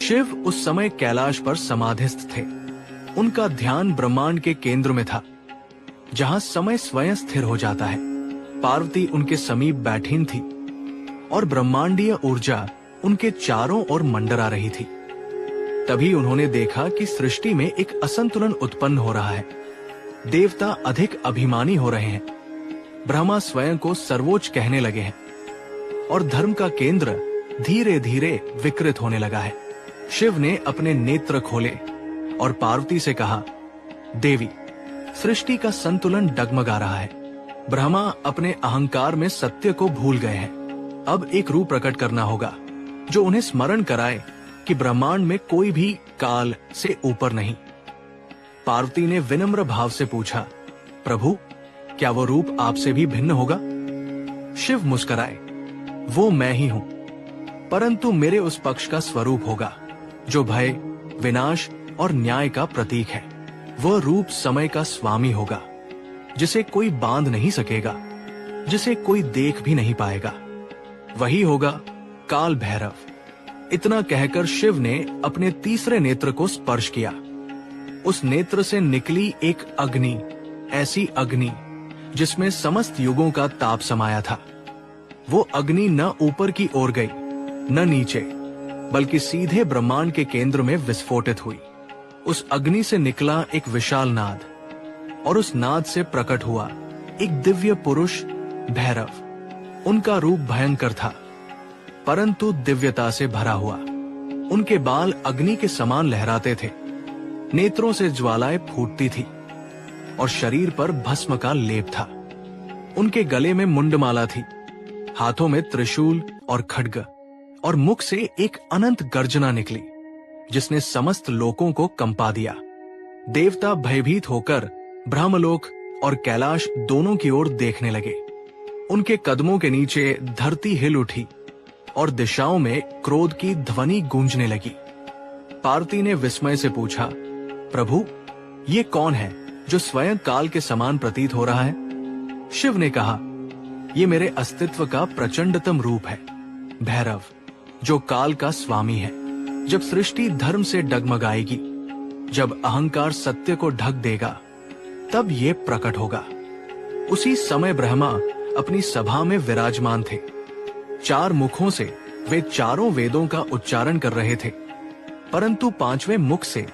शिव उस समय कैलाश पर समाधिस्थ थे। उनका ध्यान ब्रह्मांड के केंद्र में था, जहां समय स्वयं स्थिर हो जाता है। पार्वती उनके समीप बैठीन थी और ब्रह्मांडीय ऊर्जा उनके चारों ओर मंडरा रही थी। तभी उन्होंने देखा कि सृष्टि में एक असंतुलन उत्पन्न हो रहा है। देवता अधिक अभिमानी हो रहे हैं, ब्रह्मा स्वयं को सर्वोच्च कहने लगे हैं और धर्म का केंद्र धीरे धीरे विकृत होने लगा है। शिव ने अपने नेत्र खोले और पार्वती से कहा, देवी, सृष्टि का संतुलन डगमगा रहा है। ब्रह्मा अपने अहंकार में सत्य को भूल गए हैं। अब एक रूप प्रकट करना होगा जो उन्हें स्मरण कराए कि ब्रह्मांड में कोई भी काल से ऊपर नहीं। पार्वती ने विनम्र भाव से पूछा, प्रभु, क्या वो रूप आपसे भी भिन्न होगा? शिव मुस्कुराए, वो मैं ही हूं, परंतु मेरे उस पक्ष का स्वरूप होगा जो भय, विनाश और न्याय का प्रतीक है। वह रूप समय का स्वामी होगा, जिसे कोई बांध नहीं सकेगा, जिसे कोई देख भी नहीं पाएगा। वही होगा काल भैरव। इतना कहकर शिव ने अपने तीसरे नेत्र को स्पर्श किया। उस नेत्र से निकली एक अग्नि, ऐसी अग्नि जिसमें समस्त युगों का ताप समाया था। वो अग्नि न ऊपर की ओर गई, न नीचे, बल्कि सीधे ब्रह्मांड के केंद्र में विस्फोटित हुई। उस अग्नि से निकला एक विशाल नाद, और उस नाद से प्रकट हुआ एक दिव्य पुरुष भैरव। उनका रूप भयंकर था, परंतु दिव्यता से भरा हुआ। उनके बाल अग्नि के समान लहराते थे, नेत्रों से ज्वालाएं फूटती थी और शरीर पर भस्म का लेप था। उनके गले में मुंडमाला थी, हाथों में त्रिशूल और खड्ग, और मुख से एक अनंत गर्जना निकली जिसने समस्त लोकों को कंपा दिया। देवता भयभीत होकर ब्रह्मलोक और कैलाश दोनों की ओर देखने लगे। उनके कदमों के नीचे धरती हिल उठी और दिशाओं में क्रोध की ध्वनि गूंजने लगी। पार्वती ने विस्मय से पूछा, प्रभु, ये कौन है जो स्वयं काल के समान प्रतीत हो रहा है? शिव ने कहा, ये मेरे अस्तित्व का प्रचंडतम रूप है, भैरव, जो काल का स्वामी है। जब सृष्टि धर्म से डगमगाएगी, जब अहंकार सत्य को ढक देगा, तब ये प्रकट होगा। उसी समय ब्रह्मा अपनी सभा में विराजमान थे। चार मुखों से वे चारों वेदों का उच्चारण कर रहे थे, परंतु पांचवें मुख से